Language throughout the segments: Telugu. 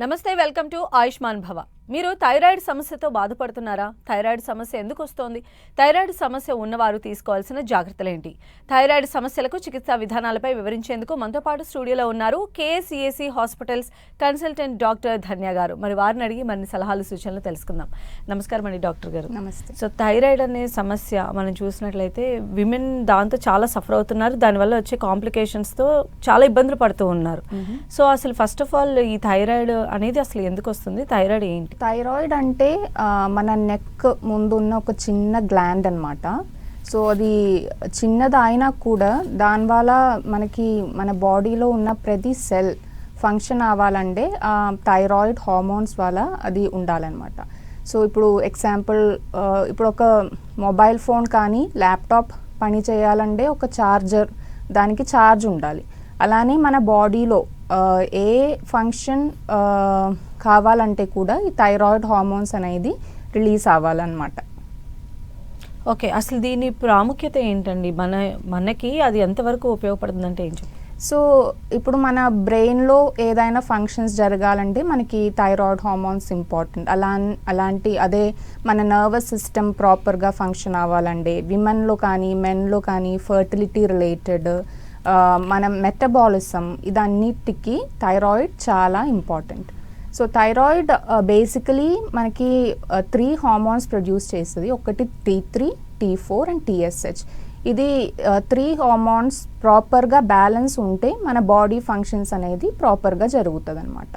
నమస్తే, వెల్కమ్ టు ఆయుష్మాన్ భవ. మీరు థైరాయిడ్ సమస్యతో బాధపడుతున్నారా? థైరాయిడ్ సమస్య ఎందుకు వస్తోంది? థైరాయిడ్ సమస్య ఉన్నవారు తీసుకోవాల్సిన జాగ్రత్తలేంటి? థైరాయిడ్ సమస్యలకు చికిత్సా విధానాలపై వివరించేందుకు మనతో పాటు స్టూడియోలో ఉన్నారు కేఎస్ఈఏసీ హాస్పిటల్స్ కన్సల్టెంట్ డాక్టర్ ధన్య గారు. మరి వారిని అడిగి మరిన్ని సలహాలు సూచనలు తెలుసుకుందాం. నమస్కారం అండి డాక్టర్ గారు. నమస్తే. సో థైరాయిడ్ అనే సమస్య మనం చూసినట్లయితే విమెన్ దాంతో చాలా సఫర్ అవుతున్నారు. దానివల్ల వచ్చే కాంప్లికేషన్స్తో చాలా ఇబ్బందులు పడుతూ ఉన్నారు. సో అసలు ఫస్ట్ ఆఫ్ ఆల్ ఈ థైరాయిడ్ అనేది అసలు ఎందుకు వస్తుంది? థైరాయిడ్ ఏంటి? థైరాయిడ్ అంటే మన నెక్ ముందు ఉన్న ఒక చిన్న గ్లాండ్ అన్నమాట. సో అది చిన్నది అయినా కూడా దానివల్ల మనకి మన బాడీలో ఉన్న ప్రతి సెల్ ఫంక్షన్ అవ్వాలంటే థైరాయిడ్ హార్మోన్స్ వల్ల అది ఉండాలన్నమాట. సో ఇప్పుడు ఎగ్జాంపుల్, ఇప్పుడు ఒక మొబైల్ ఫోన్ కానీ ల్యాప్టాప్ పని చేయాలంటే ఒక చార్జర్, దానికి ఛార్జ్ ఉండాలి. అలానే మన బాడీలో ఏ ఫంక్షన్ కావాలంటే కూడా ఈ థైరాయిడ్ హార్మోన్స్ అనేది రిలీజ్ అవ్వాలన్నమాట. ఓకే, అసలు దీని ప్రాముఖ్యత ఏంటండి? మనకి అది ఎంతవరకు ఉపయోగపడుతుందంటే ఏం చెప్పి? సో ఇప్పుడు మన బ్రెయిన్లో ఏదైనా ఫంక్షన్స్ జరగాలంటే మనకి థైరాయిడ్ హార్మోన్స్ ఇంపార్టెంట్. అలాంటి అదే మన నర్వస్ సిస్టమ్ ప్రాపర్గా ఫంక్షన్ అవ్వాలంటే విమెన్లో కానీ మెన్లో కానీ ఫర్టిలిటీ రిలేటెడ్ మన మెటబాలిజం ఇదన్నిటికీ థైరాయిడ్ చాలా ఇంపార్టెంట్. సో థైరాయిడ్ బేసికలీ మనకి 3 హార్మోన్స్ ప్రొడ్యూస్ చేస్తుంది. ఒకటి T3, T4 అండ్ TSH. ఇది 3 హార్మోన్స్ ప్రాపర్గా బ్యాలెన్స్ ఉంటే మన బాడీ ఫంక్షన్స్ అనేది ప్రాపర్గా జరుగుతుంది అన్నమాట.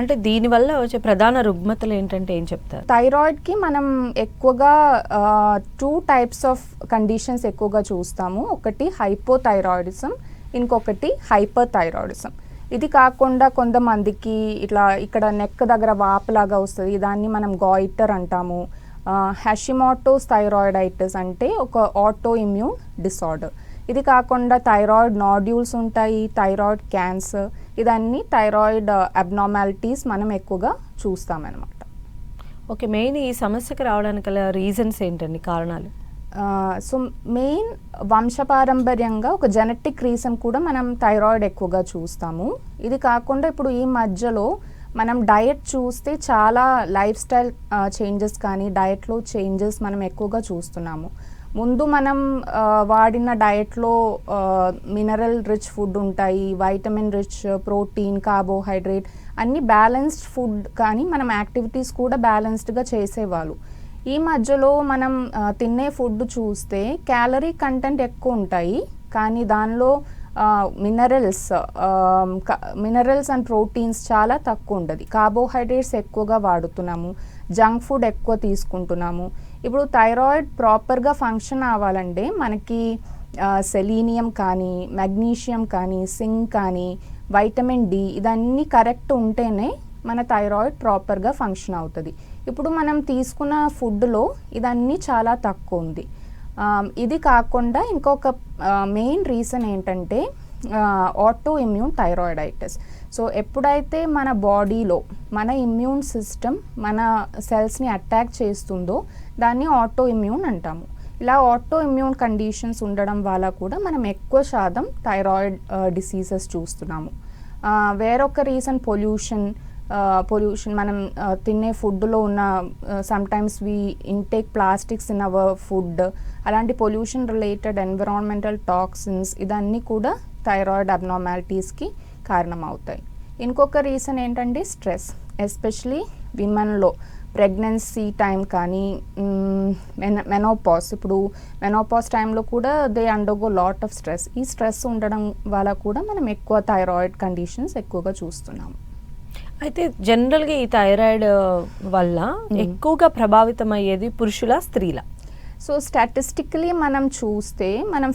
అంటే దీనివల్ల వచ్చే ప్రధాన రుగ్మతలు ఏంటంటే ఏం చెప్తారు? థైరాయిడ్కి మనం ఎక్కువగా 2 టైప్స్ ఆఫ్ కండిషన్స్ ఎక్కువగా చూస్తాము. ఒకటి హైపోథైరాయిడిజం, ఇంకొకటి హైపర్ థైరాయిడిజం. ఇది కాకుండా కొంతమందికి ఇట్లా ఇక్కడ నెక్ దగ్గర వాపులాగా వస్తుంది, దాన్ని మనం గాయిటర్ అంటాము. హషిమోటోస్ థైరాయిడైటిస్ అంటే ఒక ఆటో ఇమ్యూన్ డిసార్డర్. ఇది కాకుండా థైరాయిడ్ నాడ్యూల్స్ ఉంటాయి, థైరాయిడ్ క్యాన్సర్, ఇదన్నీ థైరాయిడ్ అబ్నార్మాలిటీస్ మనం ఎక్కువగా చూస్తామన్నమాట. ఓకే, మెయిన్ ఈ సమస్యకు రావడానికి గల రీజన్స్ ఏంటండి, కారణాలు? సో మెయిన్ వంశపారంపర్యంగా ఒక జెనెటిక్ రీజన్ కూడా మనం థైరాయిడ్ ఎక్కువగా చూస్తాము. ఇది కాకుండా ఇప్పుడు ఈ మధ్యలో మనం డయట్ చూస్తే చాలా లైఫ్ స్టైల్ చేంజెస్ కానీ డయట్లో చేంజెస్ మనం ఎక్కువగా చూస్తున్నాము. ముందు మనం వాడిన డయట్లో మినరల్ రిచ్ ఫుడ్ ఉంటాయి, వైటమిన్ రిచ్, ప్రోటీన్, కార్బోహైడ్రేట్ అన్నీ బ్యాలెన్స్డ్ ఫుడ్, కానీ మనం యాక్టివిటీస్ కూడా బ్యాలెన్స్డ్గా చేసేవాళ్ళు. ఈ మధ్యలో మనం తినే ఫుడ్ చూస్తే క్యాలరీ కంటెంట్ ఎక్కువ ఉంటాయి, కానీ దానిలో మినరల్స్ అండ్ ప్రోటీన్స్ చాలా తక్కువ ఉంటుంది. కార్బోహైడ్రేట్స్ ఎక్కువగా వాడుతున్నాము, జంక్ ఫుడ్ ఎక్కువ తీసుకుంటున్నాము. ఇప్పుడు థైరాయిడ్ ప్రాపర్గా ఫంక్షన్ అవ్వాలంటే మనకి సెలీనియం కానీ, మెగ్నీషియం కానీ, జింక్ కానీ, వైటమిన్ డి ఇదన్నీ కరెక్ట్ ఉంటేనే మన థైరాయిడ్ ప్రాపర్గా ఫంక్షన్ అవుతుంది. ఇప్పుడు మనం తీసుకున్న ఫుడ్లో ఇదన్నీ చాలా తక్కువ ఉంది. ఇది కాకుండా ఇంకొక మెయిన్ రీజన్ ఏంటంటే ఆటో ఇమ్యూన్ థైరాయిడైటిస్. సో ఎప్పుడైతే మన బాడీలో మన ఇమ్యూన్ సిస్టమ్ మన సెల్స్ని అటాక్ చేస్తుందో దాన్ని ఆటో ఇమ్యూన్ అంటాము. ఇలా ఆటో ఇమ్యూన్ కండిషన్స్ ఉండడం వల్ల కూడా మనం ఎక్కువ శాతం థైరాయిడ్ డిసీజెస్ చూస్తున్నాము. వేరొక రీజన్ పొల్యూషన్. మనం తినే ఫుడ్లో ఉన్న sometimes we intake plastics in our food, అలాంటి పొల్యూషన్ రిలేటెడ్ ఎన్విరాన్మెంటల్ టాక్సిన్స్ ఇదన్నీ కూడా థైరాయిడ్ అబ్నార్మాలిటీస్కి కారణమవుతాయి. ఇంకొక రీజన్ ఏంటంటే స్ట్రెస్, ఎస్పెషలీ విమెన్లో ప్రెగ్నెన్సీ టైం కానీ మెనోపాజ్. ఇప్పుడు మెనోపాజ్ టైంలో కూడా they undergo lot of stress. ఈ స్ట్రెస్ ఉండడం వల్ల కూడా మనం ఎక్కువ థైరాయిడ్ కండిషన్స్ ఎక్కువగా చూస్తున్నాము. అయితే జనరల్గా ఈ థైరాయిడ్ వల్ల ఎక్కువగా ప్రభావితం అయ్యేది పురుషుల, స్త్రీల? సో స్టాటిస్టికలీ మనం చూస్తే మనం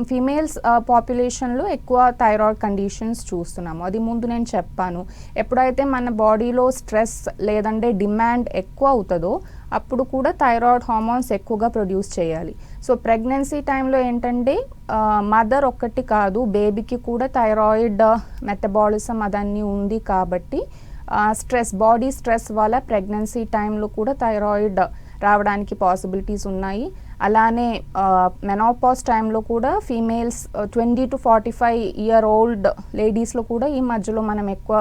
ఫీమేల్స్ పాపులేషన్లో ఎక్కువ థైరాయిడ్ కండిషన్స్ చూస్తున్నాము. అది ముందు నేను చెప్పాను. ఎప్పుడైతే మన బాడీలో స్ట్రెస్ లేదంటే డిమాండ్ ఎక్కువ అవుతుందో అప్పుడు కూడా థైరాయిడ్ హార్మోన్స్ ఎక్కువగా ప్రొడ్యూస్ చేయాలి. సో ప్రెగ్నెన్సీ టైంలో ఏంటంటే మదర్ ఒక్కటి కాదు, బేబీకి కూడా థైరాయిడ్ మెటబాలిజం అదన్నీ ఉంది కాబట్టి బాడీ స్ట్రెస్ వల్ల ప్రెగ్నెన్సీ టైంలో కూడా థైరాయిడ్ రావడానికి పాసిబిలిటీస్ ఉన్నాయి. అలానే మెనోపాజ్ టైంలో కూడా ఫీమేల్స్ 20 to 45 year old లేడీస్లో కూడా ఈ మధ్యలో మనం ఎక్కువ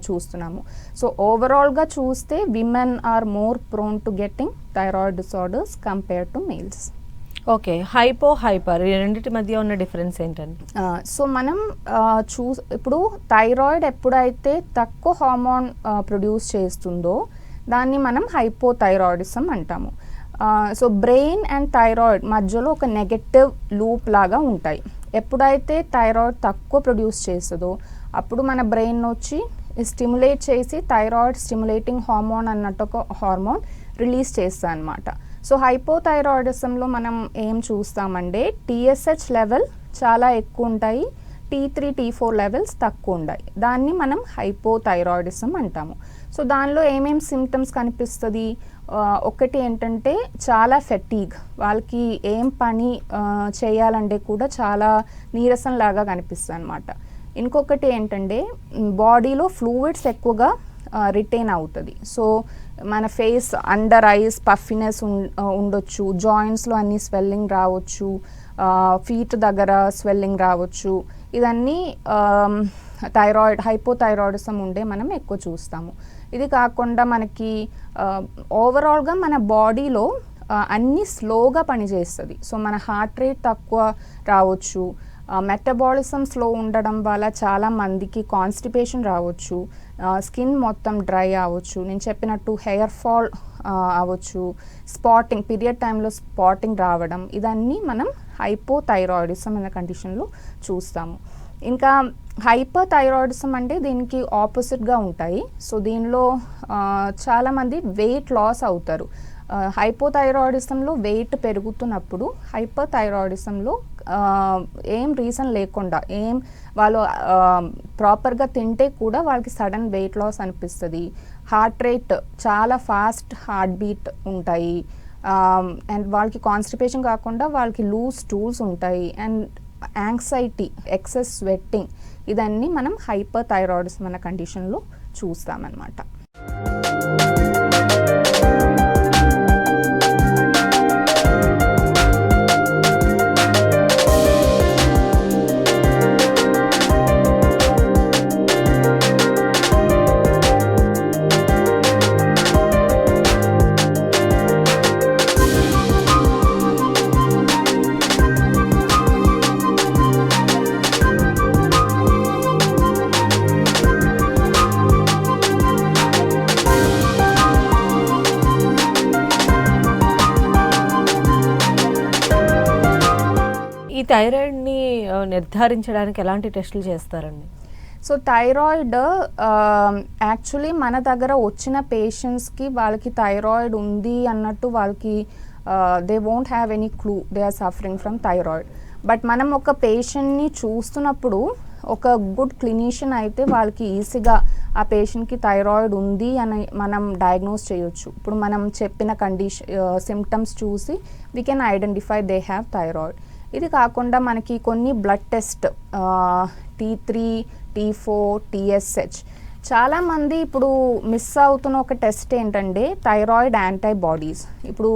చూస్తున్నాము. సో ఓవరాల్గా చూస్తే women are more prone to getting thyroid disorders compare to males. Okay, hypo hyper ఈ రెండింటి మధ్య ఉన్న డిఫరెన్స్ ఏంటండి? సో మనం ఇప్పుడు థైరాయిడ్ ఎప్పుడైతే తక్కువ హార్మోన్ ప్రొడ్యూస్ చేస్తుందో దాన్ని మనం హైపోథైరాయిడిజం అంటాము. సో బ్రెయిన్ అండ్ థైరాయిడ్ మధ్యలో ఒక నెగటివ్ లూప్ లాగా ఉంటాయి. ఎప్పుడైతే థైరాయిడ్ తక్కువ ప్రొడ్యూస్ చేస్తుందో అప్పుడు మన బ్రెయిన్ వచ్చి స్టిమ్యులేట్ చేసి థైరాయిడ్ స్టిమ్యులేటింగ్ హార్మోన్ అన్నట్టు ఒక హార్మోన్ రిలీజ్ చేస్తా అనమాట. సో హైపోథైరాయిడిజంలో మనం ఏం చూస్తామంటే TSH లెవెల్ చాలా ఎక్కువ ఉంటాయి, T3 T4 లెవెల్స్ తక్కువ ఉంటాయి. దాన్ని మనం హైపోథైరాయిడిజం అంటాము. సో దానిలో ఏమేమి సిమ్టమ్స్ కనిపిస్తుంది? ఒకటి ఏంటంటే చాలా ఫెటీగ్, వాళ్ళకి ఏం పని చేయాలంటే కూడా చాలా నీరసం లాగా కనిపిస్తుంది అనమాట. ఇంకొకటి ఏంటంటే బాడీలో ఫ్లూయిడ్స్ ఎక్కువగా రిటైన్ అవుతుంది. సో మన ఫేస్ అండర్ ఐస్ పఫినెస్ ఉండొచ్చు, జాయింట్స్లో అన్ని స్వెల్లింగ్ రావచ్చు, ఫీట్ దగ్గర స్వెల్లింగ్ రావచ్చు. ఇదన్నీ హైపోథైరాయిడిజం ఉండే మనం ఎక్కువ చూస్తాము. ఇది కాకుండా మనకి ఓవరాల్గా మన బాడీలో అన్నీ స్లోగా పనిచేస్తుంది. సో మన హార్ట్ రేట్ తక్కువ రావచ్చు, మెటబాలిజం స్లో ఉండడం వల్ల చాలా మందికి కాన్స్టిపేషన్ రావచ్చు, స్కిన్ మొత్తం డ్రై అవ్వచ్చు, నేను చెప్పినట్టు హెయిర్ ఫాల్ అవ్వచ్చు, పీరియడ్ టైంలో స్పాటింగ్ రావడం, ఇదన్నీ మనం హైపోథైరాయిడిజం అనే కండిషన్లో చూస్తాము. ఇంకా హైపర్ థైరాయిడిజం అంటే దీనికి ఆపోజిట్గా ఉంటాయి. సో దీనిలో చాలామంది వెయిట్ లాస్ అవుతారు. హైపోథైరాయిడిజంలో వెయిట్ పెరుగుతున్నప్పుడు హైపర్ థైరాయిడిజంలో ఏం రీజన్ లేకుండా వాళ్ళు ప్రాపర్గా తింటే కూడా వాళ్ళకి సడన్ వెయిట్ లాస్ అనిపిస్తుంది. హార్ట్ రేట్ చాలా ఫాస్ట్ హార్ట్ బీట్ ఉంటాయి. అండ్ వాళ్ళకి కాన్స్టిపేషన్ కాకుండా వాళ్ళకి లూజ్ స్టూల్స్ ఉంటాయి. అండ్ యాంగ్జైటీ, ఎక్సెస్ స్వెట్టింగ్, ఇదన్నీ మనం హైపర్ థైరాయిడిజం అనే కండిషన్లో చూస్తామన్నమాట. ఈ థైరాయిడ్ని నిర్ధారించడానికి ఎలాంటి టెస్టులు చేస్తారండి? సో థైరాయిడ్ యాక్చువల్లీ మన దగ్గర వచ్చిన పేషెంట్స్కి వాళ్ళకి థైరాయిడ్ ఉంది అన్నట్టు వాళ్ళకి they won't have any clue they are suffering from thyroid. But మనం ఒక పేషెంట్ని చూస్తున్నప్పుడు ఒక గుడ్ క్లినీషియన్ అయితే వాళ్ళకి ఈజీగా ఆ పేషెంట్కి థైరాయిడ్ ఉంది అని మనం డయాగ్నోస్ చేయొచ్చు. ఇప్పుడు మనం చెప్పిన సిమ్టమ్స్ చూసి we can identify they have thyroid. ఇది కాకుండా మనకి కొన్ని blood test T3 T4 TSH చాలామంది ఇప్పుడు మిస్ అవుతున్న ఒక టెస్ట్ ఏంటంటే థైరాయిడ్ యాంటీబాడీస్. ఇప్పుడు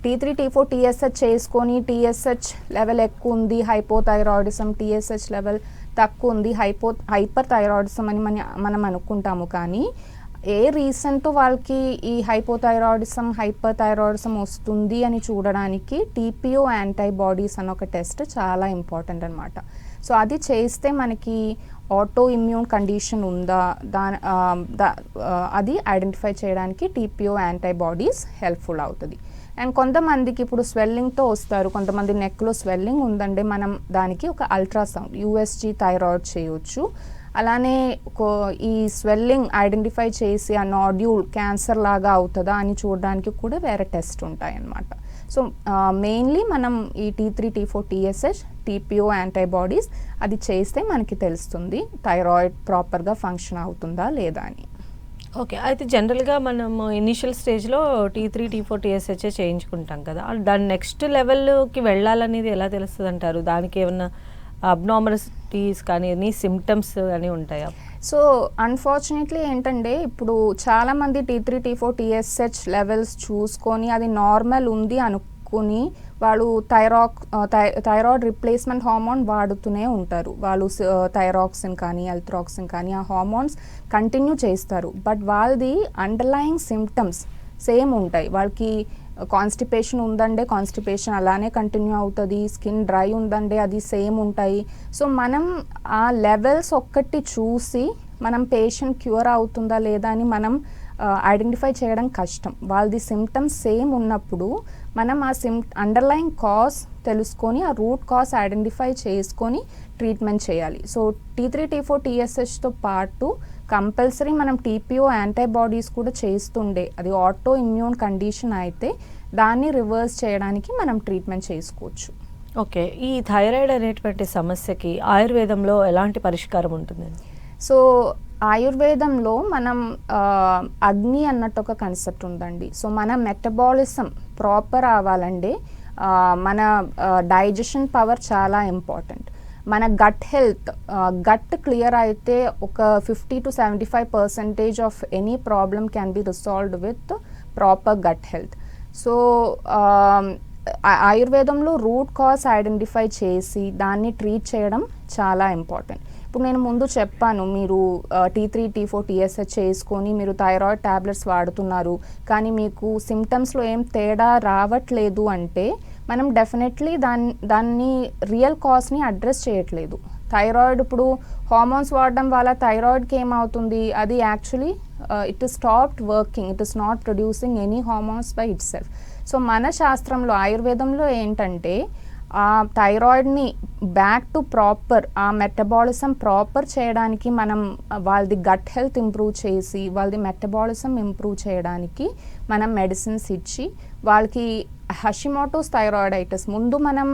T3 T4 TSH చేసుకొని TSH లెవెల్ ఎక్కువ ఉంది హైపోథైరాయిడిజం, TSH లెవెల్ తక్కువ ఉంది హైపర్ థైరాయిడిజం అని మనం అనుకుంటాము. కానీ ఏ రీజన్తో వాళ్ళకి ఈ హైపోథైరాయిడిజం హైపర్ థైరాయిడిజం వస్తుంది అని చూడడానికి TPO యాంటీబాడీస్ అనే ఒక టెస్ట్ చాలా ఇంపార్టెంట్ అనమాట. సో అది చేస్తే మనకి ఆటో ఇమ్యూన్ కండిషన్ ఉందా అది ఐడెంటిఫై చేయడానికి TPO యాంటీబాడీస్ హెల్ప్ఫుల్ అవుతుంది. అండ్ కొంతమందికి ఇప్పుడు స్వెల్లింగ్తో వస్తారు, కొంతమంది నెక్లో స్వెల్లింగ్ ఉందంటే మనం దానికి ఒక అల్ట్రాసౌండ్ USG థైరాయిడ్ చేయొచ్చు. అలానే ఈ స్వెల్లింగ్ ఐడెంటిఫై చేసి ఆ నాడ్యూల్ క్యాన్సర్ లాగా అవుతుందా అని చూడడానికి కూడా వేరే టెస్ట్ ఉంటాయి అన్నమాట. సో మెయిన్లీ మనం ఈ T3 T4 TSH TPO antibodies అది చేస్తే మనకి తెలుస్తుంది థైరాయిడ్ ప్రాపర్గా ఫంక్షన్ అవుతుందా లేదా అని. ఓకే, అయితే జనరల్గా మనం ఇనిషియల్ స్టేజ్లో T3 T4 TSH చేయించుకుంటాం కదా, దాని నెక్స్ట్ లెవెల్కి వెళ్ళాలనేది ఎలా తెలుస్తుంది అంటారు? దానికి ఏమన్నా అబ్నార్మలిటీస్ కానీ ఎనీ సిమ్టమ్స్ అని ఉంటాయా? సో అన్ఫార్చునేట్లీ ఏంటంటే ఇప్పుడు చాలామంది T3 T4 TSH లెవెల్స్ చూసుకొని అది నార్మల్ ఉంది అనుకుని వాళ్ళు థైరాయిడ్ రిప్లేస్మెంట్ హార్మోన్ వాడుతూనే ఉంటారు. వాళ్ళు థైరాక్సిన్ కానీ ఎల్త్రాక్సిన్ కానీ ఆ హార్మోన్స్ కంటిన్యూ చేస్తారు. బట్ వాళ్ళది అండర్లయింగ్ సిమ్టమ్స్ సేమ్ ఉంటాయి. వాళ్ళకి కాన్స్టిపేషన్ ఉందంటే కాన్స్టిపేషన్ అలానే కంటిన్యూ అవుతుంది, స్కిన్ డ్రై ఉందంటే అది సేమ్ ఉంటాయి. సో మనం ఆ లెవెల్స్ ఒక్కటి చూసి మనం పేషెంట్ క్యూర్ అవుతుందా లేదా అని మనం ఐడెంటిఫై చేయడం కష్టం. వాళ్ళది సిమ్టమ్స్ సేమ్ ఉన్నప్పుడు మనం ఆ అండర్లైన్ కాజ్ తెలుసుకొని ఆ రూట్ కాజ్ ఐడెంటిఫై చేసుకొని ట్రీట్మెంట్ చేయాలి. సో T3 T4 TSHతో పాటు కంపల్సరీ మనం TPO యాంటీబాడీస్ కూడా చేస్తుండే, అది ఆటో ఇమ్యూన్ కండిషన్ అయితే దాన్ని రివర్స్ చేయడానికి మనం ట్రీట్మెంట్ చేసుకోవచ్చు. ఓకే, ఈ థైరాయిడ్ అనేటువంటి సమస్యకి ఆయుర్వేదంలో ఎలాంటి పరిష్కారం ఉంటుందండి? సో ఆయుర్వేదంలో మనం అగ్ని అన్నట్టు ఒక కన్సెప్ట్ ఉందండి. సో మన మెటబాలిజం ప్రాపర్ అవ్వాలంటే మన డైజెషన్ పవర్ చాలా ఇంపార్టెంట్. మన గట్ హెల్త్, గట్ క్లియర్ అయితే ఒక 50 to 75% of any problem can be resolved with proper gut health. So ఆయుర్వేదంలో రూట్ కాజ్ ఐడెంటిఫై చేసి దాన్ని ట్రీట్ చేయడం చాలా ఇంపార్టెంట్. ఇప్పుడు నేను ముందు చెప్పాను, మీరు T3 T4 TSH చేసుకొని మీరు థైరాయిడ్ ట్యాబ్లెట్స్ వాడుతున్నారు కానీ మీకు సిమ్టమ్స్లో ఏం తేడా రావట్లేదు అంటే మనం డెఫినెట్లీ దాన్ని రియల్ కాజ్ని అడ్రస్ చేయట్లేదు. థైరాయిడ్ ఇప్పుడు హార్మోన్స్ వాడడం వల్ల థైరాయిడ్కి ఏమవుతుంది, అది actually it is stopped working, it is not producing any hormones by it self. So మన శాస్త్రంలో ఆయుర్వేదంలో ఏంటంటే ఆ థైరాయిడ్ని బ్యాక్ టు ప్రాపర్ ఆ మెటబాలిజం ప్రాపర్ చేయడానికి మనం వాళ్ళది గట్ హెల్త్ ఇంప్రూవ్ చేసి వాళ్ళది మెటబాలిజం ఇంప్రూవ్ చేయడానికి మనం మెడిసిన్స్ ఇచ్చి వాళ్ళకి హషిమోటోస్ థైరాయిడైటిస్ ముందు మనం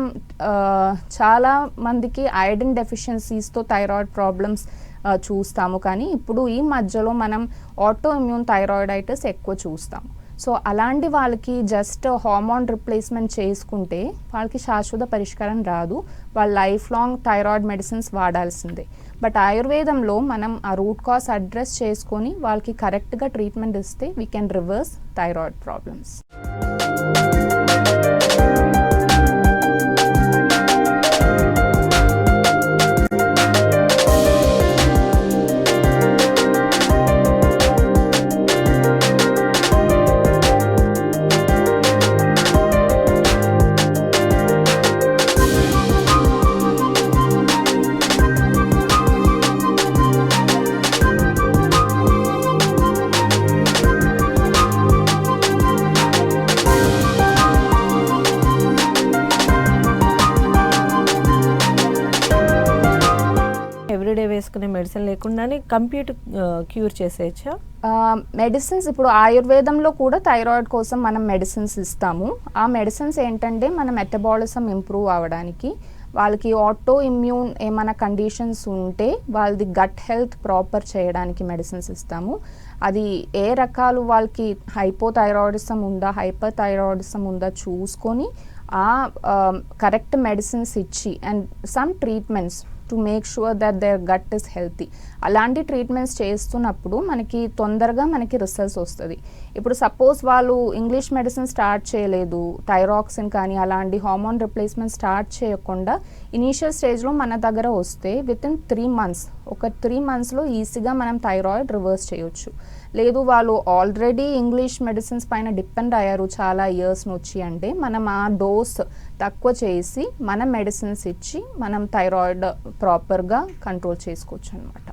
చాలా మందికి ఐరన్ డెఫిషియన్సీస్తో థైరాయిడ్ ప్రాబ్లమ్స్ చూస్తాము, కానీ ఇప్పుడు ఈ మధ్యలో మనం ఆటో ఇమ్యూన్ థైరాయిడైటిస్ ఎక్కువ చూస్తాము. సో అలాంటి వాళ్ళకి జస్ట్ హార్మోన్ రిప్లేస్మెంట్ చేసుకుంటే వాళ్ళకి శాశ్వత పరిష్కారం రాదు, వాళ్ళు లైఫ్ లాంగ్ థైరాయిడ్ మెడిసిన్స్ వాడాల్సిందే. బట్ ఆయుర్వేదంలో మనం ఆ రూట్ కాజ్ అడ్రస్ చేసుకొని వాళ్ళకి కరెక్ట్గా ట్రీట్మెంట్ ఇస్తే we can reverse thyroid problems. Everyday వేసుకునే మెడిసిన్ లేకుండానే కంప్లీట్ క్యూర్ చేసేయచ్చా? మెడిసిన్స్ ఇప్పుడు ఆయుర్వేదంలో కూడా థైరాయిడ్ కోసం మనం మెడిసిన్స్ ఇస్తాము. ఆ మెడిసిన్స్ ఏంటంటే మన మెటబాలిజం ఇంప్రూవ్ అవ్వడానికి, వాళ్ళకి ఆటో ఇమ్యూన్ ఏమైనా కండిషన్స్ ఉంటే వాళ్ళది గట్ హెల్త్ ప్రాపర్ చేయడానికి మెడిసిన్స్ ఇస్తాము. అది ఏ రకాలు వాళ్ళకి హైపోథైరాయిడిజం ఉందా హైపర్ థైరాయిడిజం ఉందా చూసుకొని ఆ కరెక్ట్ మెడిసిన్స్ ఇచ్చి and some treatments to make sure that their gut is healthy, అలాంటి ట్రీట్మెంట్స్ చేస్తున్నప్పుడు మనకి తొందరగా మనకి రిజల్ట్స్ వస్తుంది. ఇప్పుడు సపోజ్ వాళ్ళు ఇంగ్లీష్ మెడిసిన్ స్టార్ట్ చేయలేదు, థైరాక్సిన్ కానీ అలాంటి హార్మోన్ రిప్లేస్మెంట్ స్టార్ట్ చేయకుండా ఇనీషియల్ స్టేజ్లో మన దగ్గర వస్తే వితిన్ 3 months, ఒక 3 monthsలో ఈజీగా మనం థైరాయిడ్ రివర్స్ చేయొచ్చు. లేదు వాళ్ళు ఆల్రెడీ ఇంగ్లీష్ మెడిసిన్స్ పైన డిపెండ్ అయ్యారు చాలా ఇయర్స్ నుంచి అంటే మనం ఆ డోస్ తక్కువ చేసి మన మెడిసిన్స్ ఇచ్చి మనం థైరాయిడ్ ప్రాపర్గా కంట్రోల్ చేసుకోవచ్చు అనమాట.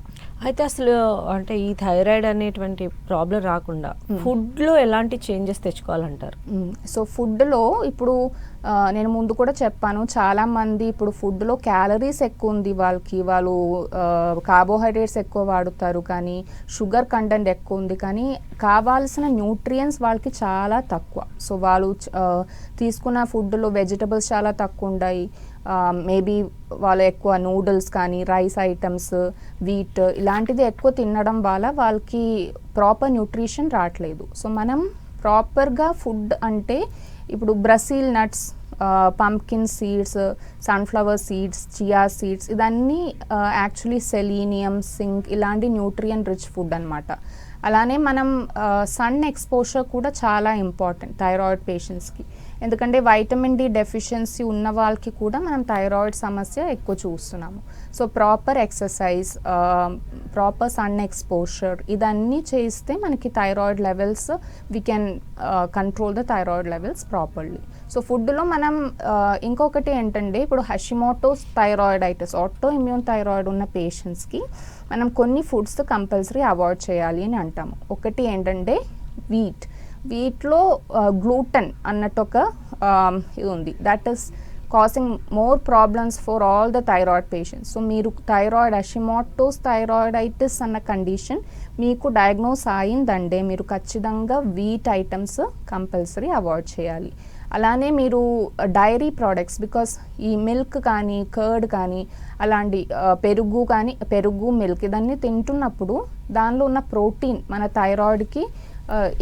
అయితే అసలు అంటే ఈ థైరాయిడ్ అనేటువంటి ప్రాబ్లం రాకుండా ఫుడ్లో ఎలాంటి చేంజెస్ తెచ్చుకోవాలంటారు? సో ఫుడ్లో ఇప్పుడు నేను ముందు కూడా చెప్పాను, చాలామంది ఇప్పుడు ఫుడ్లో క్యాలరీస్ ఎక్కువ ఉంది వాళ్ళు కార్బోహైడ్రేట్స్ ఎక్కువ వాడుతారు, కానీ షుగర్ కంటెంట్ ఎక్కువ ఉంది, కానీ కావాల్సిన న్యూట్రియంట్స్ వాళ్ళకి చాలా తక్కువ. సో వాళ్ళు తీసుకున్న ఫుడ్లో వెజిటబుల్స్ చాలా తక్కువ ఉన్నాయి. మేబీ వాళ్ళు ఎక్కువ నూడిల్స్ కానీ రైస్ ఐటమ్స్, వీట్ ఇలాంటిది ఎక్కువ తినడం వల్ల వాళ్ళకి ప్రాపర్ న్యూట్రిషన్ రావట్లేదు. సో మనం ప్రాపర్గా ఫుడ్ అంటే ఇప్పుడు Brazil nuts, pumpkin seeds, sunflower seeds, chia seeds, ఇదన్నీ యాక్చువల్లీ సెలీనియం, సింక్ ఇలాంటి న్యూట్రియన్ రిచ్ ఫుడ్ అనమాట. అలానే మనం సన్ ఎక్స్పోజర్ కూడా చాలా ఇంపార్టెంట్ థైరాయిడ్ పేషెంట్స్కి, ఎందుకంటే వైటమిన్ డి డెఫిషియన్సీ ఉన్న వాళ్ళకి కూడా మనం థైరాయిడ్ సమస్య ఎక్కువ చూస్తున్నాము. So proper exercise, proper sun exposure ఇదన్నీ చేస్తే మనకి thyroid levels we can control the thyroid levels properly. So ఫుడ్లో మనం ఇంకొకటి ఏంటంటే ఇప్పుడు Hashimoto's thyroiditis, auto immune thyroid ఉన్న పేషెంట్స్కి మనం కొన్ని ఫుడ్స్ కంపల్సరీ అవాయిడ్ చేయాలి అని అంటాము. ఒకటి ఏంటంటే వీట్లో గ్లూటెన్ అన్నట్టు ఒక ఇది ఉంది, that is causing more problems for all the thyroid patients. So మీరు థైరాయిడ్ హషిమోటోస్ థైరాయిడైటిస్ అన్న కండిషన్ మీకు డయాగ్నోస్ అయిందంటే మీరు ఖచ్చితంగా వీట్ ఐటమ్స్ కంపల్సరీ అవాయిడ్ చేయాలి. అలానే మీరు డైరీ ప్రోడక్ట్స్, బికాస్ ఈ మిల్క్ కానీ కర్డ్ కానీ అలాంటి పెరుగు మిల్క్ ఇదన్నీ తింటున్నప్పుడు దానిలో ఉన్న ప్రోటీన్ మన థైరాయిడ్కి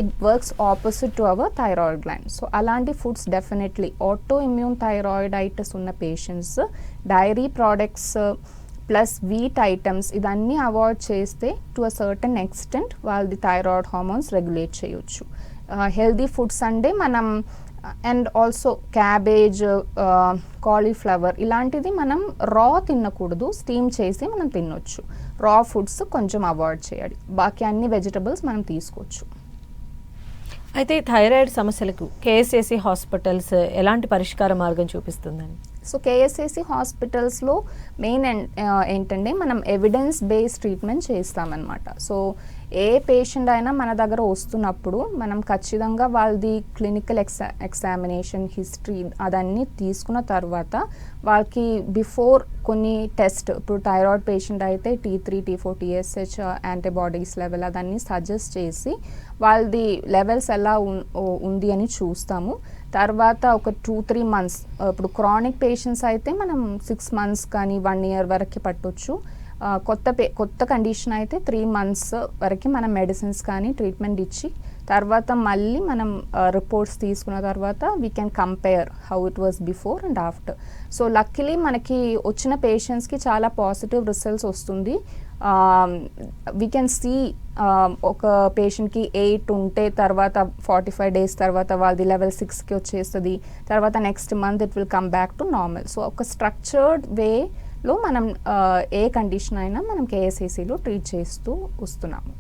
it works opposite to our thyroid gland. So అలాంటి foods definitely auto immune thyroiditis ఉన్న patients dairy products plus wheat items ఇదన్నీ అవాయిడ్ చేస్తే టు అ సర్టన్ ఎక్స్టెంట్ వాళ్ళది థైరాయిడ్ హార్మోన్స్ రెగ్యులేట్ చేయొచ్చు. హెల్దీ ఫుడ్స్ అంటే మనం అండ్ ఆల్సో క్యాబేజ్, కాలీఫ్లవర్ ఇలాంటిది మనం రా తినకూడదు, స్టీమ్ చేసి మనం తినొచ్చు. రా ఫుడ్స్ కొంచెం అవాయిడ్ చేయాలి, బాకీ అన్ని వెజిటబుల్స్ మనం తీసుకోవచ్చు. అయితే థైరాయిడ్ సమస్యలకు కేఎస్ఏసి హాస్పిటల్స్ ఎలాంటి పరిష్కార మార్గం చూపిస్తుందని? సో కేఎస్ఏసి హాస్పిటల్స్లో మెయిన్ ఏంటంటే మనం ఎవిడెన్స్ బేస్డ్ ట్రీట్మెంట్ చేస్తామన్నమాట. సో ఏ పేషెంట్ అయినా మన దగ్గర వస్తున్నప్పుడు మనం ఖచ్చితంగా వాళ్ళది క్లినికల్ ఎగ్జామినేషన్ హిస్టరీ అదన్నీ తీసుకున్న తర్వాత వాళ్ళకి బిఫోర్ కొన్ని టెస్ట్, ఇప్పుడు థైరాయిడ్ పేషెంట్ అయితే T3, T4, TSH antibodies level అదన్నీ సజెస్ట్ చేసి వాళ్ళది లెవెల్స్ ఎలా ఉంది అని చూస్తాము. తర్వాత ఒక 2-3 months, ఇప్పుడు క్రానిక్ పేషెంట్స్ అయితే మనం 6 months కానీ 1 year వరకు పట్టొచ్చు. కొత్త కండిషన్ అయితే 3 months వరకు మనం మెడిసిన్స్ కానీ ట్రీట్మెంట్ ఇచ్చి తర్వాత మళ్ళీ మనం రిపోర్ట్స్ తీసుకున్న తర్వాత we can compare how it was before and after. So luckily మనకి వచ్చిన పేషెంట్స్కి చాలా పాజిటివ్ రిజల్ట్స్ వస్తుంది. వీ కెన్ సీ ఒక పేషెంట్కి 8 ఉంటే తర్వాత 45 days తర్వాత వాళ్ళది లెవెల్ 6కి వచ్చేస్తుంది, తర్వాత next month it will come back to normal. So ఒక స్ట్రక్చర్డ్ వేలో మనం ఏ కండిషన్ అయినా మనం కేఎస్ఏసీలో ట్రీట్ చేస్తూ వస్తున్నాము.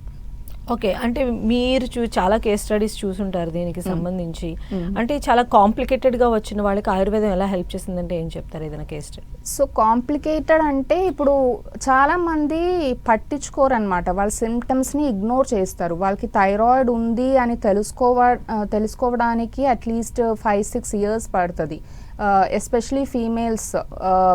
ఓకే, అంటే మీరు చాలా కేస్ స్టడీస్ చూసుంటారు దీనికి సంబంధించి. అంటే చాలా కాంప్లికేటెడ్గా వచ్చిన వాళ్ళకి ఆయుర్వేదం ఎలా హెల్ప్ చేసిందంటే ఏం చెప్తారు ఏదైనా కేస్ స్టడీ? సో కాంప్లికేటెడ్ అంటే ఇప్పుడు చాలామంది పట్టించుకోరు అనమాట, వాళ్ళ సిమ్టమ్స్ని ఇగ్నోర్ చేస్తారు. వాళ్ళకి థైరాయిడ్ ఉంది అని తెలుసుకోవడానికి అట్లీస్ట్ 5-6 years పడుతుంది. ఎస్పెషలీ ఫీమేల్స్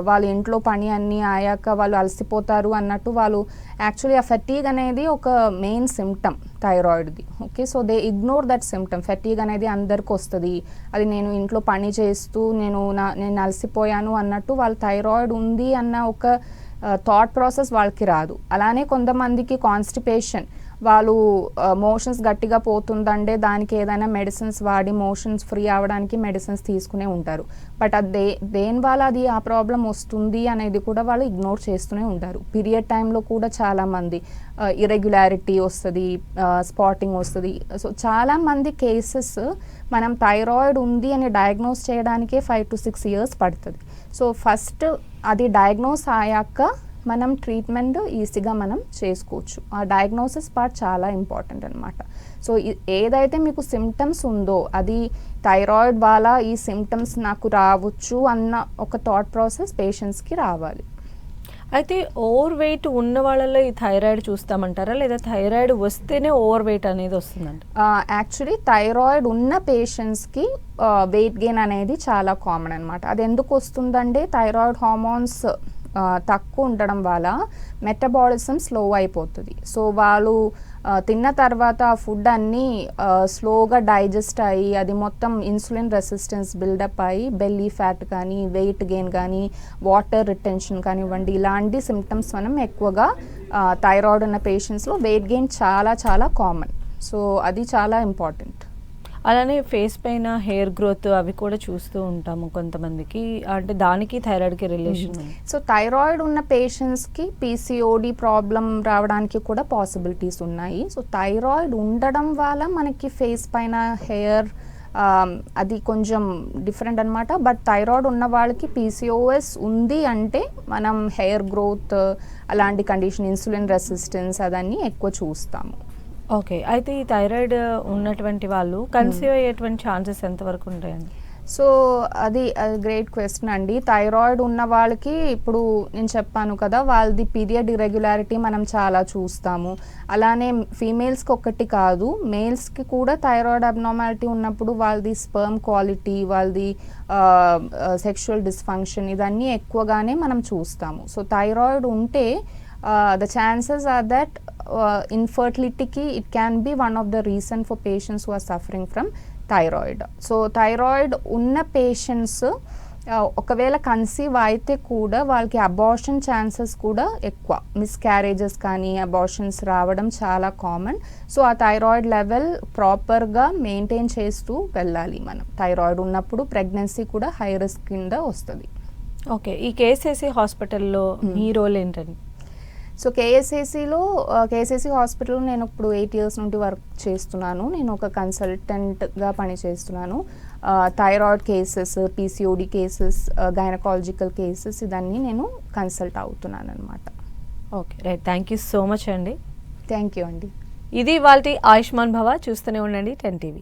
వాళ్ళ ఇంట్లో పని అన్నీ అయ్యాక వాళ్ళు అలసిపోతారు అన్నట్టు వాళ్ళు యాక్చువల్లీ ఆ ఫెటీగ్ అనేది ఒక మెయిన్ సిమ్టమ్ థైరాయిడ్ది. Okay, so they ignore that symptom. Fatigue అనేది అందరికి వస్తుంది, అది నేను ఇంట్లో పని చేస్తూ నేను అలసిపోయాను అన్నట్టు వాళ్ళు థైరాయిడ్ ఉంది అన్న ఒక థాట్ ప్రాసెస్ వాళ్ళకి రాదు. అలానే కొంతమందికి కాన్స్టిపేషన్, వాళ్ళు మోషన్స్ గట్టిగా పోతుందంటే దానికి ఏదైనా మెడిసిన్స్ వాడి మోషన్స్ ఫ్రీ అవ్వడానికి మెడిసిన్స్ తీసుకునే ఉంటారు. బట్ దేని వల్ల అది ఆ ప్రాబ్లం వస్తుంది అనేది కూడా వాళ్ళు ఇగ్నోర్ చేస్తూనే ఉంటారు. పీరియడ్ టైంలో కూడా చాలామంది ఇరెగ్యులారిటీ వస్తుంది, స్పాటింగ్ వస్తుంది. సో చాలామంది కేసెస్ మనం థైరాయిడ్ ఉంది అని డయాగ్నోస్ చేయడానికే 5 to 6 years పడుతుంది. సో ఫస్ట్ అది డయాగ్నోస్ అయ్యాక మనం ట్రీట్మెంట్ ఈజీగా మనం చేసుకోవచ్చు. ఆ డయాగ్నోసిస్ పార్ట్ చాలా ఇంపార్టెంట్ అనమాట. సో ఏదైతే మీకు సిమ్టమ్స్ ఉందో అది థైరాయిడ్ వల్ల ఈ సిమ్టమ్స్ నాకు రావచ్చు అన్న ఒక థాట్ ప్రాసెస్ పేషెంట్స్కి రావాలి. అయితే ఓవర్ వెయిట్ ఉన్న వాళ్ళలో ఈ థైరాయిడ్ చూస్తామంటారా, లేదా థైరాయిడ్ వస్తేనే ఓవర్ వెయిట్ అనేది వస్తుందంట? యాక్చువల్లీ థైరాయిడ్ ఉన్న పేషెంట్స్కి వెయిట్ గెయిన్ అనేది చాలా కామన్ అనమాట. అది ఎందుకు వస్తుందంటే థైరాయిడ్ హార్మోన్స్ తక్కువ ఉండడం వల్ల మెటబాలిజం స్లో అయిపోతుంది. సో వాళ్ళు తిన్న తర్వాత ఆ ఫుడ్ అన్నీ స్లోగా డైజెస్ట్ అయ్యి అది మొత్తం ఇన్సులిన్ రెసిస్టెన్స్ బిల్డప్ అయ్యి బెల్లీ ఫ్యాట్ కానీ వెయిట్ గెయిన్ కానీ వాటర్ రిటెన్షన్ కానివ్వండి, ఇలాంటి సిమ్టమ్స్ మనం ఎక్కువగా థైరాయిడ్ ఉన్న పేషెంట్స్లో వెయిట్ గెయిన్ చాలా చాలా కామన్. సో అది చాలా ఇంపార్టెంట్. అలానే ఫేస్ పైన హెయిర్ గ్రోత్ అవి కూడా చూస్తూ ఉంటాము కొంతమందికి, అంటే దానికి థైరాయిడ్కి రిలేషన్. సో థైరాయిడ్ ఉన్న పేషెంట్స్కి పీసీఓడి ప్రాబ్లం రావడానికి కూడా పాసిబిలిటీస్ ఉన్నాయి. సో థైరాయిడ్ ఉండడం వల్ల మనకి ఫేస్ పైన హెయిర్ అది కొంచెం డిఫరెంట్ అనమాట. బట్ థైరాయిడ్ ఉన్న వాళ్ళకి పీసీఓఎస్ ఉంది అంటే మనం హెయిర్ గ్రోత్ అలాంటి కండిషన్, ఇన్సులిన్ రెసిస్టెన్స్ అదన్నీ ఎక్కువ చూస్తాము. ఓకే, అయితే ఈ థైరాయిడ్ ఉన్నటువంటి వాళ్ళు కన్సీవ్ అయ్యేటువంటి ఛాన్సెస్ ఎంతవరకు ఉంటాయండి? సో అది గ్రేట్ క్వశ్చన్ అండి. థైరాయిడ్ ఉన్న వాళ్ళకి ఇప్పుడు నేను చెప్పాను కదా, వాళ్ళది పీరియడ్ ఇరెగ్యులారిటీ మనం చాలా చూస్తాము. అలానే ఫీమేల్స్కి ఒక్కటి కాదు, మేల్స్కి కూడా థైరాయిడ్ అబ్నార్మాలిటీ ఉన్నప్పుడు వాళ్ళది స్పర్మ్ క్వాలిటీ, వాళ్ళది సెక్షువల్ డిస్ఫంక్షన్ ఇదన్నీ ఎక్కువగానే మనం చూస్తాము. సో థైరాయిడ్ ఉంటే the chances are that infertility it can be one of the reason for patients who are suffering from thyroid. So thyroid ఉన్న పేషెంట్స్ ఒకవేళ కన్సీవ్ అయితే కూడా వాళ్ళకి అబార్షన్ ఛాన్సెస్ కూడా ఎక్కువ, మిస్క్యారేజెస్ కానీ అబార్షన్స్ రావడం చాలా కామన్. సో ఆ థైరాయిడ్ లెవెల్ ప్రాపర్గా మెయింటైన్ చేస్తూ వెళ్ళాలి మనం. థైరాయిడ్ ఉన్నప్పుడు ప్రెగ్నెన్సీ కూడా హై రిస్క్ కింద వస్తుంది. ఓకే, ఈ కేఎస్ఐసి హాస్పిటల్లో మీ రోల్ ఏంటండి? సో కేఎస్ఐసి హాస్పిటల్లో నేను ఇప్పుడు 8 years నుండి వర్క్ చేస్తున్నాను. నేను ఒక కన్సల్టెంట్గా పనిచేస్తున్నాను. Thyroid cases, PCOD cases, gynaecological cases ఇదన్నీ నేను కన్సల్ట్ అవుతున్నాను అనమాట. Okay, right. Thank you so much అండి. థ్యాంక్ యూ అండి. ఇది ఇవాల్టి ఆయుష్మాన్ భవ. చూస్తూనే ఉండండి 10 TV.